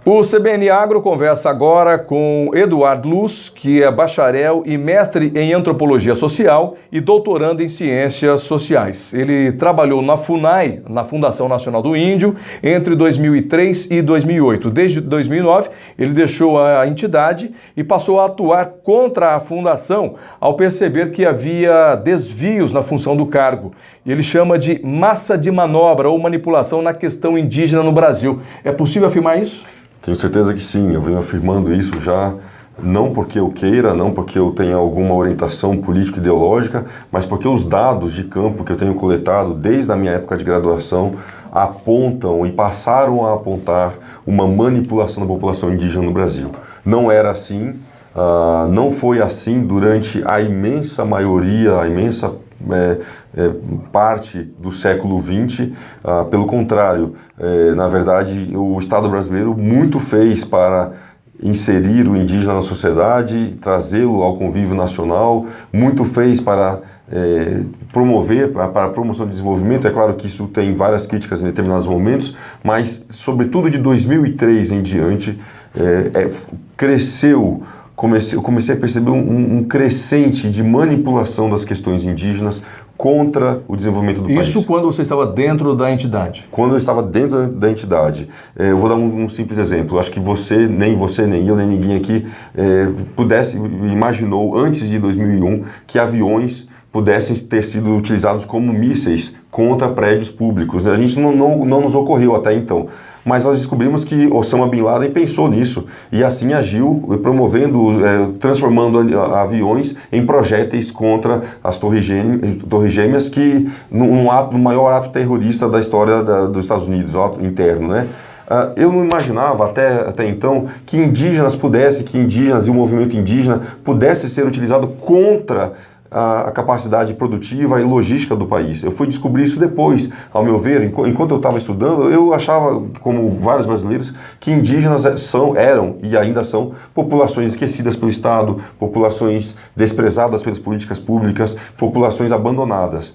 O CBN Agro conversa agora com Eduardo Luz, que é bacharel e mestre em Antropologia Social e doutorando em Ciências Sociais. Ele trabalhou na FUNAI, na Fundação Nacional do Índio, entre 2003 e 2008. Desde 2009, ele deixou a entidade e passou a atuar contra a fundação ao perceber que havia desvios na função do cargo. Ele chama de massa de manobra ou manipulação na questão indígena no Brasil. É possível afirmar isso? Tenho certeza que sim, eu venho afirmando isso já, não porque eu queira, não porque eu tenha alguma orientação político-ideológica, mas porque os dados de campo que eu tenho coletado desde a minha época de graduação apontam e passaram a apontar uma manipulação da população indígena no Brasil. Não era assim, não foi assim durante a imensa maioria, a imensa parte do século XX, pelo contrário, na verdade o Estado brasileiro muito fez para inserir o indígena na sociedade, trazê-lo ao convívio nacional, muito fez para promover, para a promoção do desenvolvimento. É claro que isso tem várias críticas em determinados momentos, mas sobretudo de 2003 em diante, cresceu. Comecei a perceber um crescente de manipulação das questões indígenas contra o desenvolvimento do país. Isso quando você estava dentro da entidade? Quando eu estava dentro da entidade. Eu vou dar um simples exemplo. Acho que nem eu, nem ninguém aqui imaginou antes de 2001 que aviões pudessem ter sido utilizados como mísseis contra prédios públicos. A gente não nos ocorreu até então. Mas nós descobrimos que Osama Bin Laden pensou nisso e assim agiu, transformando aviões em projéteis contra as Torres Gêmeas, que no maior ato terrorista da história dos Estados Unidos, o ato interno, né? Eu não imaginava até então que indígenas e o movimento indígena pudesse ser utilizado contra a capacidade produtiva e logística do país. Eu fui descobrir isso depois. Ao meu ver, enquanto eu estava estudando, eu achava, como vários brasileiros, que indígenas eram e ainda são populações esquecidas pelo Estado, populações desprezadas pelas políticas públicas, populações abandonadas.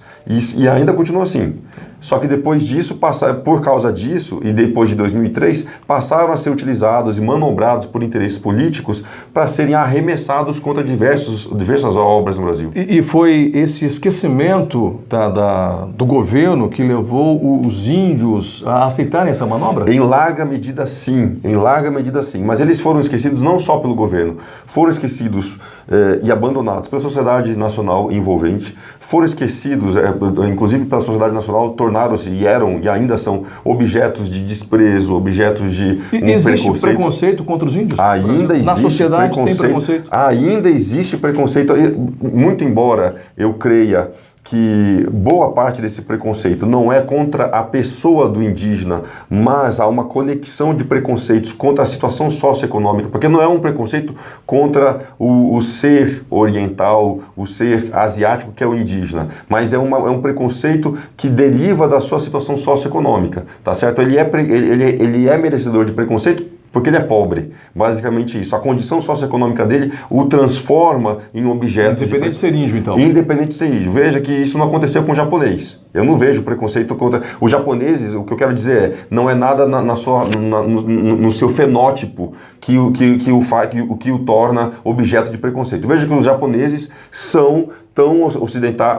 E ainda continua assim. Só que depois disso, por causa disso, e depois de 2003, passaram a ser utilizados e manobrados por interesses políticos para serem arremessados contra diversas obras no Brasil. E foi esse esquecimento do governo que levou os índios a aceitarem essa manobra? Em larga medida, sim. Mas eles foram esquecidos não só pelo governo, foram esquecidos e abandonados pela sociedade nacional envolvente, foram esquecidos, inclusive pela sociedade nacional, tornaram-se e eram e ainda são objetos de desprezo, objetos de existe preconceito contra os índios? Ainda existe. Na sociedade tem preconceito? Ainda existe preconceito, muito embora eu creia que boa parte desse preconceito não é contra a pessoa do indígena, mas há uma conexão de preconceitos contra a situação socioeconômica, porque não é um preconceito contra o ser oriental, o ser asiático que é o indígena, mas é um preconceito que deriva da sua situação socioeconômica, tá certo? Ele é merecedor de preconceito porque ele é pobre, basicamente isso. A condição socioeconômica dele o transforma em objeto... Independente de ser índio, então. Independente de ser índio. Veja que isso não aconteceu com o japonês. Eu não vejo preconceito contra... Os japoneses, o que eu quero dizer não é nada no seu fenótipo que o torna objeto de preconceito. Veja que os japoneses são tão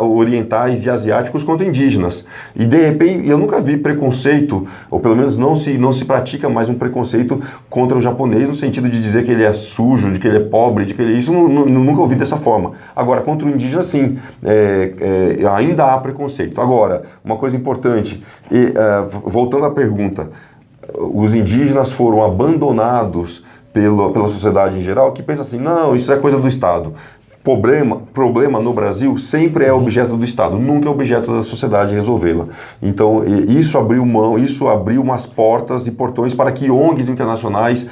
orientais e asiáticos quanto indígenas. E de repente, eu nunca vi preconceito, ou pelo menos não se pratica mais um preconceito contra o japonês no sentido de dizer que ele é sujo, de que ele é pobre, de que ele... Isso nunca ouvi dessa forma. Agora, contra o indígena, sim, ainda há preconceito. Agora, uma coisa importante, voltando à pergunta, os indígenas foram abandonados pela sociedade em geral, que pensa assim, não, isso é coisa do Estado. Problema no Brasil sempre é objeto do Estado, nunca é objeto da sociedade resolvê-la. Então, isso abriu umas portas e portões para que ONGs internacionais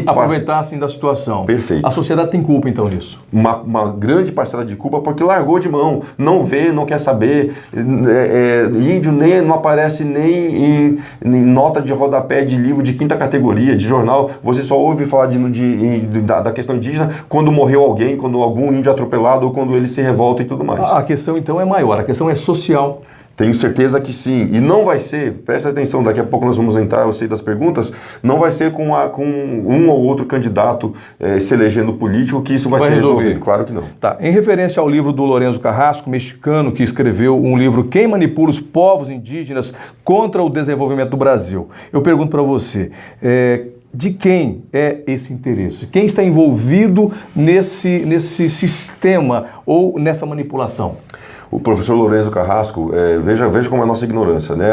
aproveitassem da situação. Perfeito. A sociedade tem culpa, então, nisso? Uma grande parcela de culpa porque largou de mão, não vê, não quer saber. Índio não aparece nem em nota de rodapé de livro de 5ª categoria, de jornal. Você só ouve falar da questão indígena quando morreu alguém, quando algum índio atropelado ou quando ele se revolta e tudo mais. A questão, então, é maior, a questão é social. Tenho certeza que sim. E não vai ser, preste atenção, daqui a pouco nós vamos entrar, eu sei das perguntas, não vai ser com um ou outro candidato se elegendo político que isso vai ser resolvido. Claro que não. Tá. Em referência ao livro do Lourenço Carrasco, mexicano, que escreveu um livro Quem Manipula os Povos Indígenas contra o Desenvolvimento do Brasil, eu pergunto para você, de quem é esse interesse? Quem está envolvido nesse sistema ou nessa manipulação? O professor Lourenço Carrasco, veja como é a nossa ignorância, né?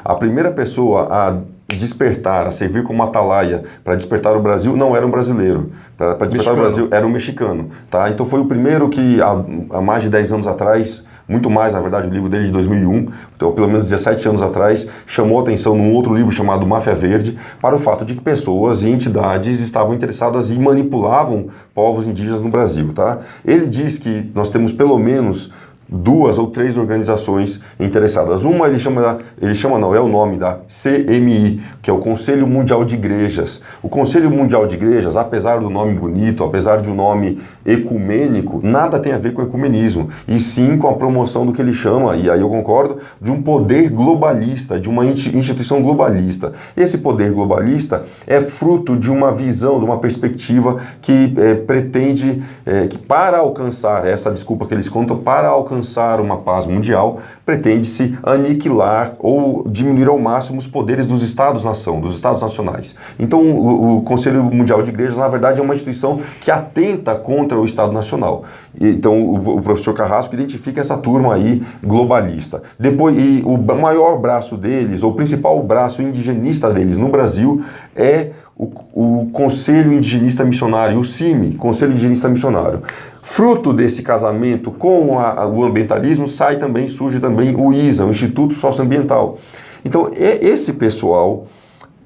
A primeira pessoa a despertar, a servir como atalaia para despertar o Brasil não era um brasileiro. Para despertar o Brasil era um mexicano. Tá? Então foi o primeiro que, há mais de 10 anos atrás, muito mais, na verdade, o livro dele de 2001, então pelo menos 17 anos atrás, chamou atenção num outro livro chamado Máfia Verde, para o fato de que pessoas e entidades estavam interessadas e manipulavam povos indígenas no Brasil. Tá? Ele diz que nós temos pelo menos 2 ou 3 organizações interessadas. Uma é o nome da CMI, que é o Conselho Mundial de Igrejas. O Conselho Mundial de Igrejas, apesar do nome bonito, apesar de um nome ecumênico, nada tem a ver com ecumenismo, e sim com a promoção do que ele chama, e aí eu concordo, de um poder globalista, de uma instituição globalista. Esse poder globalista é fruto de uma visão, de uma perspectiva que pretende, que para alcançar, essa desculpa que eles contam, para alcançar uma paz mundial, pretende-se aniquilar ou diminuir ao máximo os poderes dos Estados-nação, dos Estados nacionais. Então, o Conselho Mundial de Igrejas, na verdade, é uma instituição que atenta contra o Estado Nacional. Então, o professor Carrasco identifica essa turma aí globalista. Depois, e o maior braço deles, ou o principal braço indigenista deles no Brasil, é o Conselho Indigenista Missionário, o CIMI, Conselho Indigenista Missionário. Fruto desse casamento com o ambientalismo, surge também o ISA, o Instituto Socioambiental. Então, esse pessoal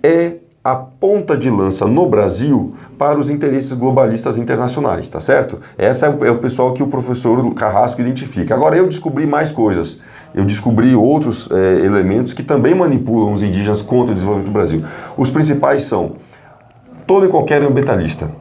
é a ponta de lança no Brasil para os interesses globalistas internacionais, tá certo? Esse é o pessoal que o professor Carrasco identifica. Agora, eu descobri mais coisas. Eu descobri outros elementos que também manipulam os indígenas contra o desenvolvimento do Brasil. Os principais são todo e qualquer ambientalista.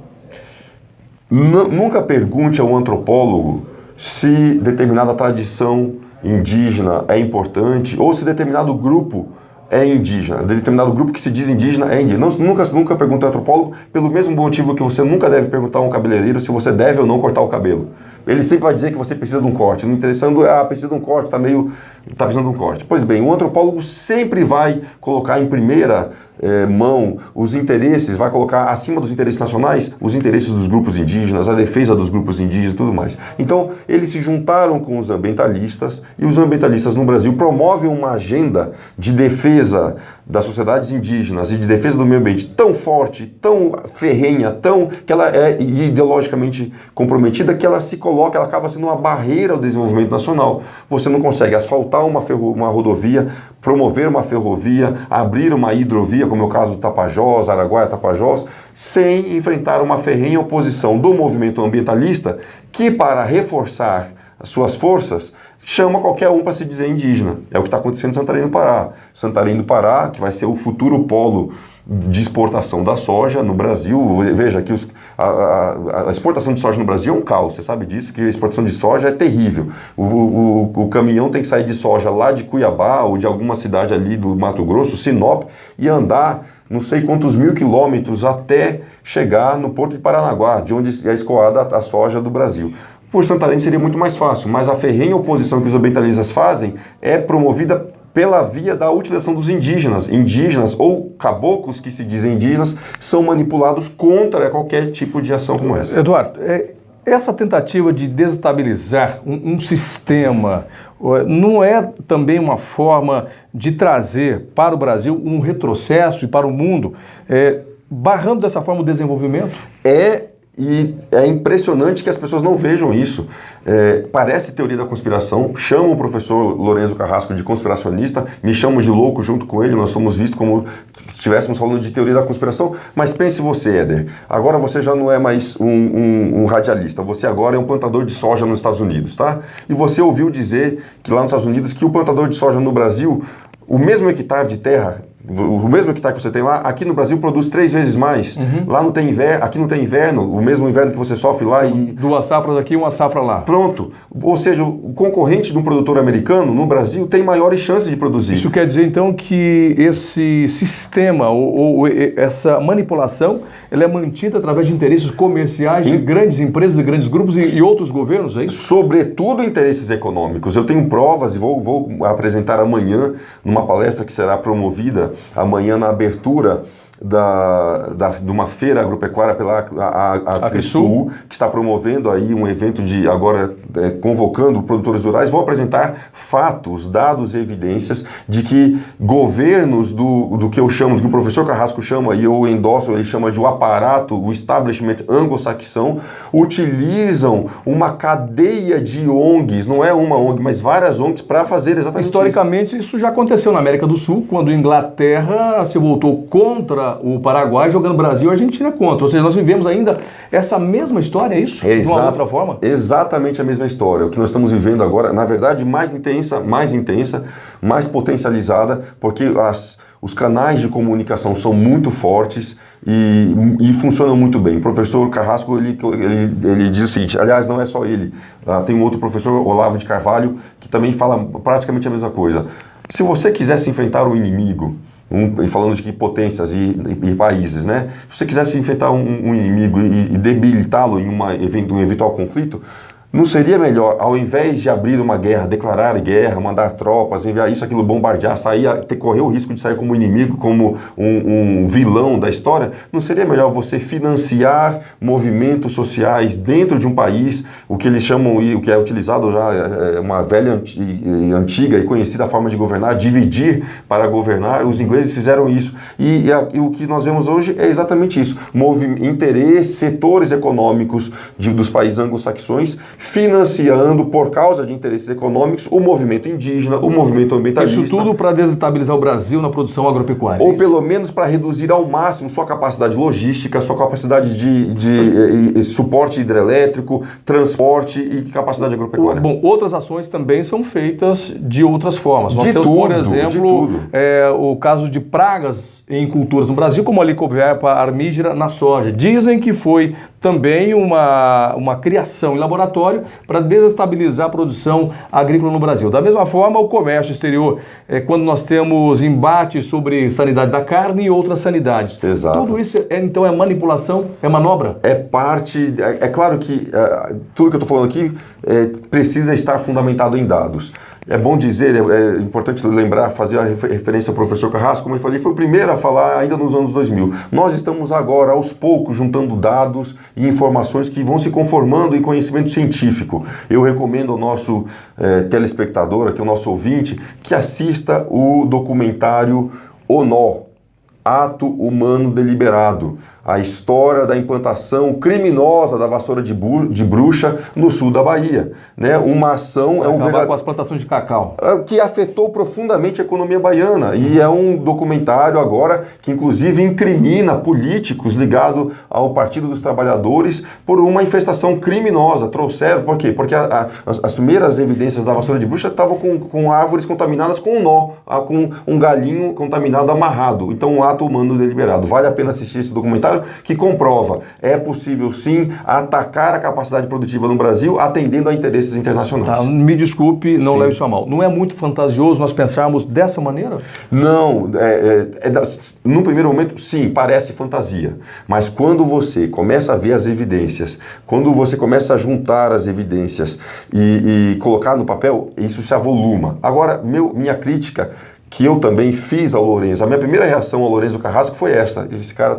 Nunca pergunte a um antropólogo se determinada tradição indígena é importante ou se determinado grupo é indígena, determinado grupo que se diz indígena é indígena. Nunca pergunte ao antropólogo, pelo mesmo motivo que você nunca deve perguntar a um cabeleireiro se você deve ou não cortar o cabelo. Ele sempre vai dizer que você precisa de um corte. Não interessando, precisa de um corte, tá precisando de um corte. Pois bem, o antropólogo sempre vai colocar em primeira mão os interesses, vai colocar acima dos interesses nacionais os interesses dos grupos indígenas, a defesa dos grupos indígenas e tudo mais. Então, eles se juntaram com os ambientalistas e os ambientalistas no Brasil promovem uma agenda de defesa das sociedades indígenas e de defesa do meio ambiente tão forte, tão ferrenha, que ela é ideologicamente comprometida, que ela ela acaba sendo uma barreira ao desenvolvimento nacional. Você não consegue asfaltar uma rodovia, promover uma ferrovia, abrir uma hidrovia, como é o caso do Tapajós, Araguaia-Tapajós, sem enfrentar uma ferrenha oposição do movimento ambientalista, que para reforçar as suas forças, chama qualquer um para se dizer indígena. É o que está acontecendo em Santarém do Pará. Santarém do Pará, que vai ser o futuro polo de exportação da soja no Brasil. Veja que a exportação de soja no Brasil é um caos, você sabe disso, que a exportação de soja é terrível. O caminhão tem que sair de soja lá de Cuiabá ou de alguma cidade ali do Mato Grosso, Sinop, e andar não sei quantos mil quilômetros até chegar no Porto de Paranaguá, de onde é escoada a soja do Brasil. Por Santarém seria muito mais fácil, mas a ferrenha oposição que os ambientalistas fazem é promovida pela via da utilização dos indígenas. Indígenas ou caboclos que se dizem indígenas são manipulados contra qualquer tipo de ação como essa. Eduardo, essa tentativa de desestabilizar um sistema não é também uma forma de trazer para o Brasil um retrocesso e para o mundo, barrando dessa forma o desenvolvimento? E é impressionante que as pessoas não vejam isso. Parece teoria da conspiração, chamam o professor Lourenço Carrasco de conspiracionista, me chamam de louco junto com ele, nós somos vistos como se estivéssemos falando de teoria da conspiração, mas pense você, Éder, agora você já não é mais um radialista, você agora é um plantador de soja nos Estados Unidos, tá? E você ouviu dizer que lá nos Estados Unidos que o plantador de soja no Brasil, o mesmo hectare de terra o mesmo hectare que você tem lá, aqui no Brasil produz 3 vezes mais. Lá não tem inverno, aqui não tem inverno, o mesmo inverno que você sofre lá. 2 safras aqui, 1 safra lá. Pronto. Ou seja, o concorrente de um produtor americano no Brasil tem maiores chances de produzir. Isso quer dizer então que esse sistema ou essa manipulação ela é mantida através de interesses comerciais de grandes empresas, de grandes grupos e outros governos, é isso? Sobretudo interesses econômicos. Eu tenho provas e vou apresentar amanhã numa palestra que será promovida amanhã na abertura de uma feira agropecuária pela Acresul, que está promovendo aí um evento convocando produtores rurais. Vou apresentar fatos, dados e evidências de que governos do que eu chamo, do que o professor Carrasco chama, e eu endosso, ele chama de o aparato, o establishment anglo-saxão, utilizam uma cadeia de ONGs, não é uma ONG, mas várias ONGs para fazer exatamente Historicamente, isso já aconteceu na América do Sul, quando a Inglaterra se voltou contra o Paraguai, jogando Brasil e Argentina contra. Ou seja, nós vivemos ainda essa mesma história, é isso? De uma outra forma? Exatamente a mesma história. O que nós estamos vivendo agora, na verdade, mais intensa, mais potencializada, porque os canais de comunicação são muito fortes e funcionam muito bem. O professor Carrasco, ele diz o seguinte, aliás, não é só ele, tem um outro professor, Olavo de Carvalho, que também fala praticamente a mesma coisa. Se você quisesse enfrentar o inimigo, falando de potências e países, né? Se você quisesse enfrentar um inimigo e debilitá-lo em um eventual conflito, não seria melhor, ao invés de abrir uma guerra, declarar guerra, mandar tropas, enviar isso, aquilo, bombardear, correr o risco de sair como inimigo, como um vilão da história, não seria melhor você financiar movimentos sociais dentro de um país, o que eles chamam, e o que é utilizado já, é uma velha e antiga e conhecida forma de governar, dividir para governar. Os ingleses fizeram isso. E o que nós vemos hoje é exatamente isso. Interesses, setores econômicos dos países anglo-saxões financiando, por causa de interesses econômicos, o movimento indígena, o movimento ambientalista. Isso tudo para desestabilizar o Brasil na produção agropecuária. Ou pelo menos para reduzir ao máximo sua capacidade logística, sua capacidade de suporte hidrelétrico, transporte e capacidade agropecuária. Bom, outras ações também são feitas de outras formas. Nós temos, por exemplo, o caso de pragas em culturas no Brasil, como a Licoverpa armígera na soja. Dizem que foi também uma criação em laboratório para desestabilizar a produção agrícola no Brasil. Da mesma forma, o comércio exterior, quando nós temos embates sobre sanidade da carne e outras sanidades. Exato. Tudo isso, então, é manipulação, é manobra? É parte... É claro que tudo que eu estou falando aqui precisa estar fundamentado em dados. É bom dizer, é importante lembrar, fazer a referência ao professor Carrasco, como eu falei, foi o primeiro a falar ainda nos anos 2000. Nós estamos agora, aos poucos, juntando dados e informações que vão se conformando em conhecimento científico. Eu recomendo ao nosso telespectador, aqui, ao nosso ouvinte, que assista o documentário ONO, Ato Humano Deliberado. A história da implantação criminosa da vassoura de bruxa no sul da Bahia. Né? Uma ação... Acabar com as plantações de cacau. Que afetou profundamente a economia baiana. E é um documentário agora que inclusive incrimina políticos ligados ao Partido dos Trabalhadores por uma infestação criminosa. Trouxeram... Por quê? Porque as primeiras evidências da vassoura de bruxa estavam com árvores contaminadas com um nó, com um galinho contaminado amarrado. Então, um ato humano deliberado. Vale a pena assistir esse documentário, que comprova, é possível sim atacar a capacidade produtiva no Brasil atendendo a interesses internacionais. Me desculpe, não leve isso a mal. Não é muito fantasioso nós pensarmos dessa maneira? Não, num primeiro momento sim, parece fantasia, mas quando você começa a ver as evidências, quando você começa a juntar as evidências e colocar no papel, isso se avoluma. Agora, minha crítica, que eu também fiz ao Lourenço, a minha primeira reação ao Lourenço Carrasco foi essa: esse cara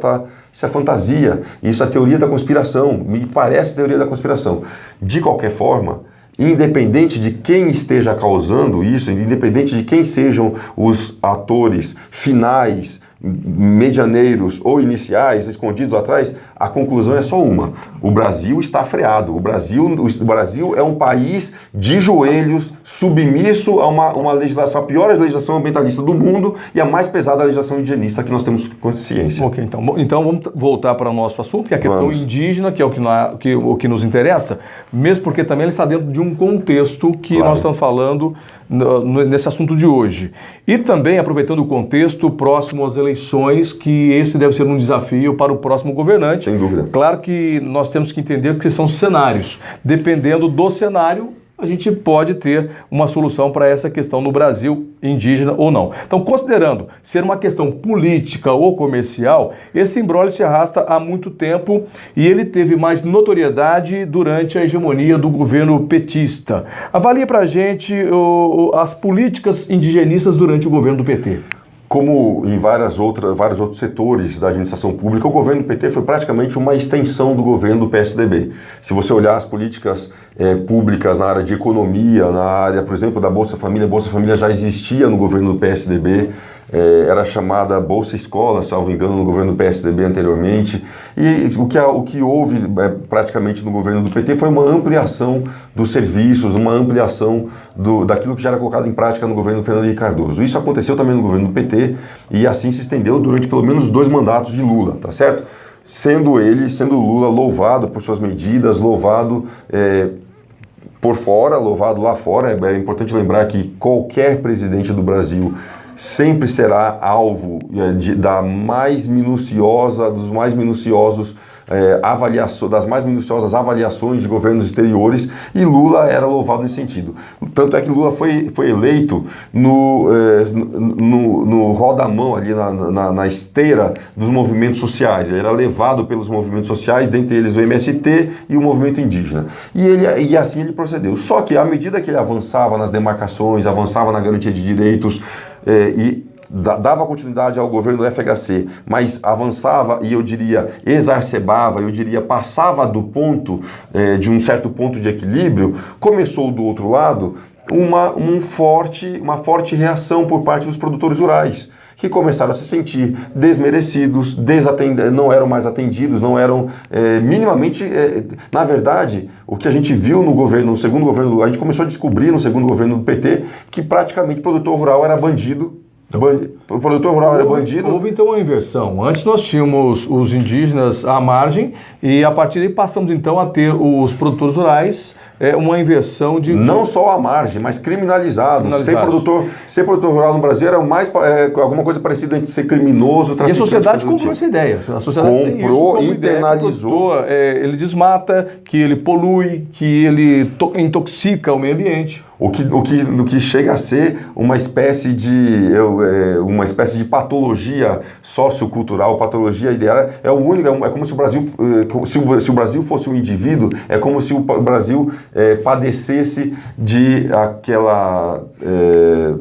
isso é fantasia, isso é teoria da conspiração, me parece teoria da conspiração. De qualquer forma, independente de quem esteja causando isso, independente de quem sejam os atores finais, medianeiros ou iniciais, escondidos atrás, a conclusão é só uma: o Brasil está freado. O Brasil é um país de joelhos, submisso a uma legislação, a pior legislação ambientalista do mundo e a mais pesada legislação indigenista que nós temos consciência. Ok, então vamos voltar para o nosso assunto, que é a questão indígena, que é o que nos interessa, mesmo porque também ele está dentro de um contexto que nós estamos falando nesse assunto de hoje. E também, aproveitando o contexto próximo às eleições, que esse deve ser um desafio para o próximo governante. Sem dúvida. Claro que nós temos que entender que são cenários. Dependendo do cenário, a gente pode ter uma solução para essa questão no Brasil, indígena ou não. Então, considerando ser uma questão política ou comercial, esse imbróglio se arrasta há muito tempo e ele teve mais notoriedade durante a hegemonia do governo petista. Avalie para a gente as políticas indigenistas durante o governo do PT. Como em vários outros setores da administração pública, o governo do PT foi praticamente uma extensão do governo do PSDB. Se você olhar as políticas públicas na área de economia, na área, por exemplo, da Bolsa Família já existia no governo do PSDB, era chamada Bolsa Escola, salvo engano, no governo do PSDB anteriormente. E o que houve praticamente no governo do PT foi uma ampliação dos serviços, uma ampliação daquilo que já era colocado em prática no governo do Fernando Henrique Cardoso. Isso aconteceu também no governo do PT e assim se estendeu durante pelo menos 2 mandatos de Lula, tá certo? Sendo Lula louvado por suas medidas, louvado por fora, louvado lá fora. É importante lembrar que qualquer presidente do Brasil sempre será alvo das mais minuciosas avaliações de governos exteriores, e Lula era louvado nesse sentido. Tanto é que Lula foi eleito no roda-mão, ali na esteira dos movimentos sociais. Ele era levado pelos movimentos sociais, dentre eles o MST e o movimento indígena. E assim ele procedeu. Só que à medida que ele avançava nas demarcações, avançava na garantia de direitos, e dava continuidade ao governo do FHC, mas avançava e eu diria exacerbava, passava do ponto, de um certo ponto de equilíbrio, começou do outro lado uma forte reação por parte dos produtores rurais, que começaram a se sentir desmerecidos, não eram mais atendidos, não eram minimamente... na verdade, o que a gente viu no segundo governo, a gente começou a descobrir no segundo governo do PT, que praticamente o produtor rural era bandido. O produtor rural era bandido. Houve então uma inversão. Antes nós tínhamos os indígenas à margem e a partir daí passamos então a ter os produtores rurais, uma inversão de... Não só à margem, mas criminalizados. Ser produtor rural no Brasil era mais alguma coisa parecida entre ser criminoso, traficante. E a sociedade comprou essa ideia. A sociedade comprou, internalizou. Ele desmata, que ele polui, que ele intoxica o meio ambiente. O que chega a ser uma espécie de patologia sociocultural, patologia ideal. É como se o Brasil, se o Brasil fosse um indivíduo, é como se o Brasil padecesse de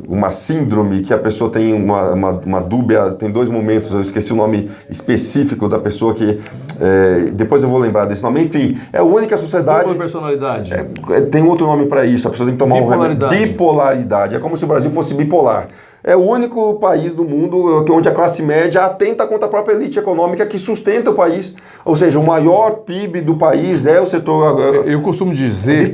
uma síndrome que a pessoa tem uma dúbia, tem 2 momentos, eu esqueci o nome específico da pessoa que, depois eu vou lembrar desse nome, enfim, é a única sociedade... Dupla personalidade. Tem outro nome para isso, a pessoa tem que tomar bipolaridade. É como se o Brasil fosse bipolar. É o único país do mundo onde a classe média atenta contra a própria elite econômica que sustenta o país. Ou seja, o maior PIB do país é o setor... Eu costumo dizer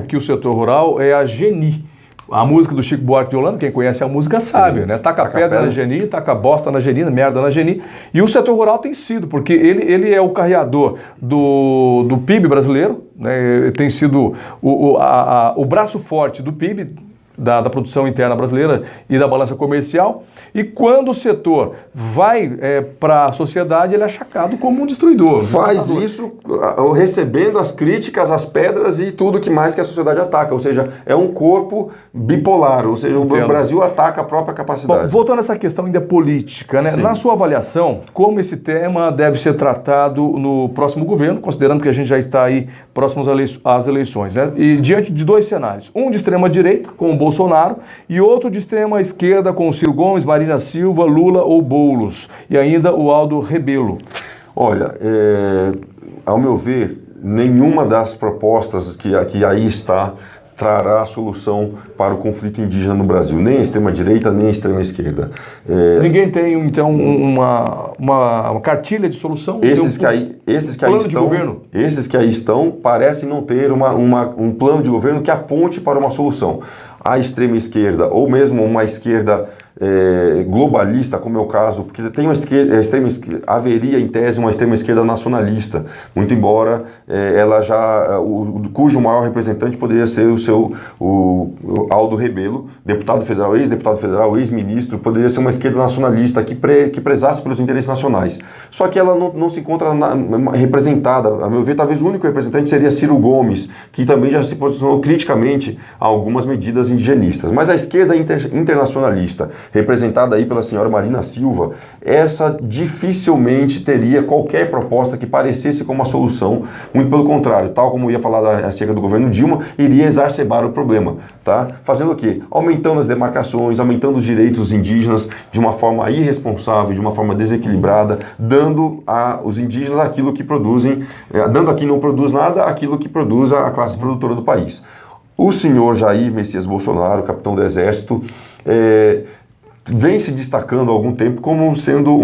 que o setor rural é a geni. A música do Chico Buarque de Holanda, quem conhece a música sabe, né? Taca pedra na geni, taca bosta na geni, merda na geni. E o setor rural tem sido, porque ele é o carreador do PIB brasileiro, né? Tem sido o braço forte do PIB, da produção interna brasileira e da balança comercial, e quando o setor vai para a sociedade, ele é achacado como um destruidor. Faz isso recebendo as críticas, as pedras e tudo que mais que a sociedade ataca, ou seja, é um corpo bipolar, ou seja, o Brasil ataca a própria capacidade. Bom, voltando a essa questão ainda política, né? Na sua avaliação, como esse tema deve ser tratado no próximo governo, considerando que a gente já está aí próximos às eleições, né? E diante de 2 cenários, um de extrema direita, com o Bolsonaro, e outro de extrema esquerda com o Ciro Gomes, Marina Silva, Lula ou Boulos, e ainda o Aldo Rebelo. Olha, ao meu ver, nenhuma das propostas que aí está trará a solução para o conflito indígena no Brasil, nem a extrema-direita, nem a extrema-esquerda. Ninguém tem, então, uma cartilha de solução? Esses que aí estão parecem não ter um plano de governo que aponte para uma solução. A extrema-esquerda, ou mesmo uma esquerda globalista, como é o caso, porque tem uma extrema esquerda, haveria em tese uma extrema esquerda nacionalista, muito embora ela já, cujo maior representante poderia ser o Aldo Rebelo, deputado federal, ex-deputado federal, ex-ministro, poderia ser uma esquerda nacionalista que prezasse pelos interesses nacionais. Só que ela não se encontra representada, a meu ver, talvez o único representante seria Ciro Gomes, que também já se posicionou criticamente a algumas medidas indigenistas. Mas a esquerda internacionalista, representada aí pela senhora Marina Silva, essa dificilmente teria qualquer proposta que parecesse como uma solução, muito pelo contrário, tal como ia falar acerca do governo Dilma, iria exacerbar o problema, tá? Fazendo o quê? Aumentando as demarcações, aumentando os direitos dos indígenas de uma forma irresponsável, de uma forma desequilibrada, dando aos indígenas aquilo que produzem, dando a quem não produz nada, aquilo que produz a classe produtora do país. O senhor Jair Messias Bolsonaro, capitão do Exército, vem se destacando há algum tempo como sendo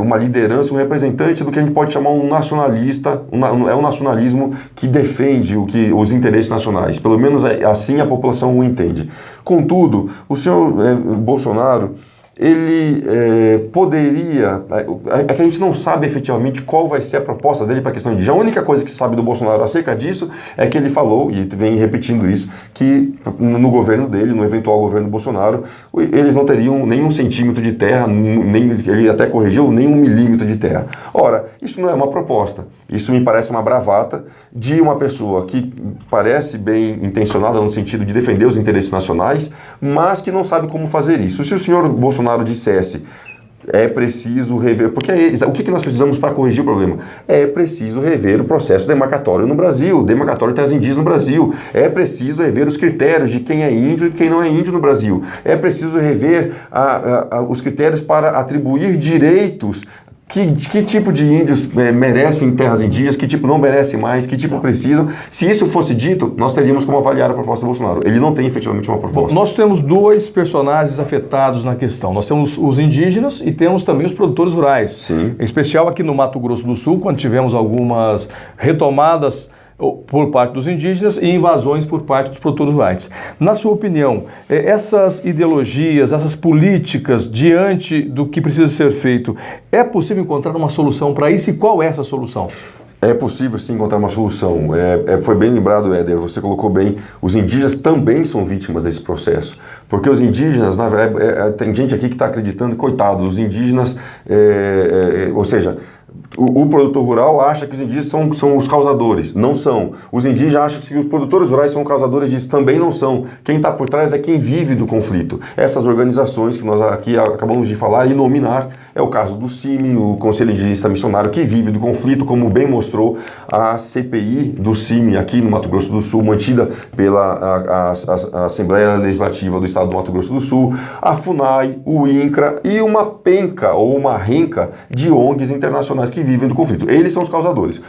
uma liderança, um representante do que a gente pode chamar um nacionalista, é um nacionalismo que defende os interesses nacionais, pelo menos assim a população o entende. Contudo, o senhor Bolsonaro, ele poderia... É que a gente não sabe efetivamente qual vai ser a proposta dele para a questão indígena. A única coisa que se sabe do Bolsonaro acerca disso é que ele falou, e vem repetindo isso, que no governo dele, no eventual governo Bolsonaro, eles não teriam nem 1 centímetro de terra, ele até corrigiu, nem 1 milímetro de terra. Ora, isso não é uma proposta. Isso me parece uma bravata de uma pessoa que parece bem intencionada no sentido de defender os interesses nacionais, mas que não sabe como fazer isso. Se o senhor Bolsonaro dissesse: é preciso rever, porque o que nós precisamos para corrigir o problema? É preciso rever o processo demarcatório no Brasil, demarcatório de terras indígenas no Brasil. É preciso rever os critérios de quem é índio e quem não é índio no Brasil. É preciso rever os critérios para atribuir direitos. Que tipo de índios merecem terras indígenas, que tipo não merece mais, que tipo precisam. Se isso fosse dito, nós teríamos como avaliar a proposta do Bolsonaro. Ele não tem efetivamente uma proposta. Nós temos 2 personagens afetados na questão. Nós temos os indígenas e temos também os produtores rurais. Sim. Em especial aqui no Mato Grosso do Sul, quando tivemos algumas retomadas por parte dos indígenas e invasões por parte dos produtores rurais. Na sua opinião, essas ideologias, essas políticas diante do que precisa ser feito, é possível encontrar uma solução para isso e qual é essa solução? É possível sim encontrar uma solução. Foi bem lembrado, Éder, você colocou bem, os indígenas também são vítimas desse processo. Porque os indígenas, na verdade, tem gente aqui que está acreditando, coitado, os indígenas, ou seja, o produtor rural acha que os indígenas são os causadores. Não são. Os indígenas acham que os produtores rurais são causadores disso. Também não são. Quem está por trás é quem vive do conflito. Essas organizações que nós aqui acabamos de falar e nominar, é o caso do CIMI, o Conselho Indigenista Missionário, que vive do conflito, como bem mostrou a CPI do CIMI aqui no Mato Grosso do Sul, mantida pela Assembleia Legislativa do Estado do Mato Grosso do Sul, a FUNAI, o INCRA e uma penca ou uma renca de ONGs internacionais que vivem do conflito. Eles são os causadores.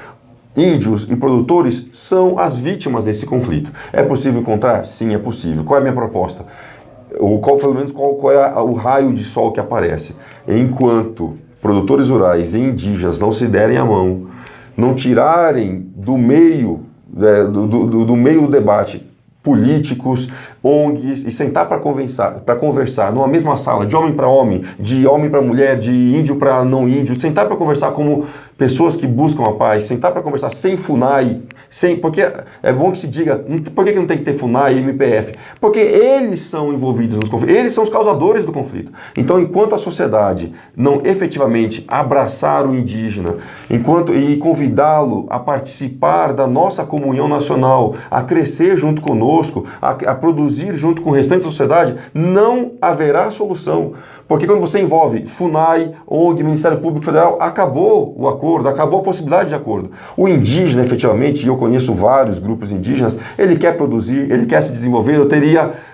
Índios e produtores são as vítimas desse conflito. É possível encontrar? Sim, é possível. Qual é a minha proposta? Pelo menos qual é o raio de sol que aparece? Enquanto produtores rurais e indígenas não se derem a mão, não tirarem do meio do debate políticos, ONGs, e sentar para conversar numa mesma sala, de homem para homem, de homem para mulher, de índio para não índio, sentar para conversar como pessoas que buscam a paz, sentar para conversar sem FUNAI, porque é bom que se diga, por que não tem que ter FUNAI e MPF? Porque eles são envolvidos nos conflitos, eles são os causadores do conflito. Então, enquanto a sociedade não efetivamente abraçar o indígena, e convidá-lo a participar da nossa comunhão nacional, a crescer junto conosco, a produzir junto com o restante da sociedade, não haverá solução. Porque quando você envolve FUNAI, ONG, Ministério Público Federal, acabou o acordo, acabou a possibilidade de acordo. O indígena, efetivamente, e eu conheço vários grupos indígenas, ele quer produzir, ele quer se desenvolver.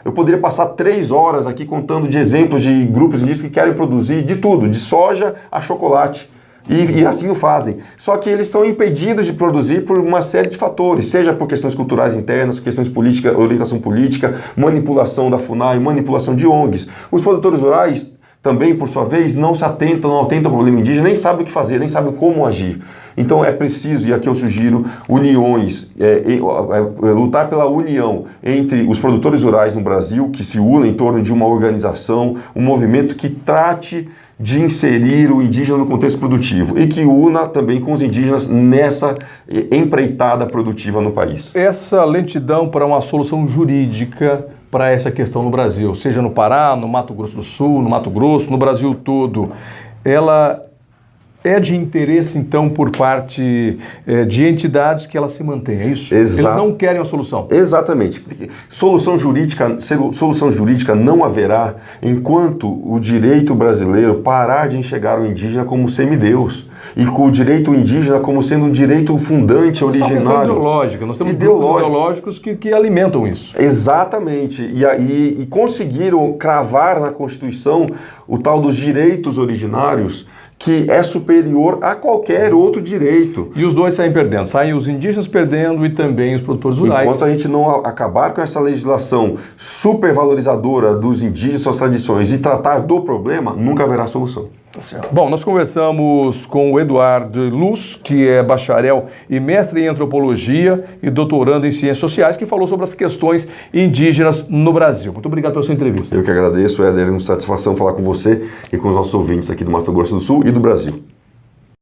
Eu poderia passar 3 horas aqui contando de exemplos de grupos indígenas que querem produzir de tudo, de soja a chocolate. E assim o fazem. Só que eles são impedidos de produzir por uma série de fatores, seja por questões culturais internas, questões políticas, orientação política, manipulação da FUNAI, manipulação de ONGs. Os produtores rurais também, por sua vez, não atenta ao problema indígena, nem sabe o que fazer, nem sabe como agir. Então é preciso, e aqui eu sugiro, uniões, lutar pela união entre os produtores rurais no Brasil, que se unam em torno de uma organização, um movimento que trate de inserir o indígena no contexto produtivo e que una também com os indígenas nessa empreitada produtiva no país. Essa lentidão para uma solução jurídica para essa questão no Brasil, seja no Pará, no Mato Grosso do Sul, no Mato Grosso, no Brasil todo, ela é de interesse, então, por parte de entidades que ela se mantenha, é isso? Eles não querem a solução. Exatamente. Solução jurídica não haverá enquanto o direito brasileiro parar de enxergar o indígena como semideus e com o direito indígena como sendo um direito fundante, originário. Essa é ideológica. Nós temos grupos ideológicos que alimentam isso. Exatamente. E conseguiram cravar na Constituição o tal dos direitos originários, que é superior a qualquer outro direito. E os dois saem perdendo. Saem os indígenas perdendo e também os produtores rurais. Enquanto a gente não acabar com essa legislação supervalorizadora dos indígenas, suas tradições, e tratar do problema, nunca haverá solução. Bom, nós conversamos com o Eduardo Luz, que é bacharel e mestre em antropologia e doutorando em ciências sociais, que falou sobre as questões indígenas no Brasil. Muito obrigado pela sua entrevista. Eu que agradeço, Éder, é uma satisfação falar com você e com os nossos ouvintes aqui do Mato Grosso do Sul e do Brasil.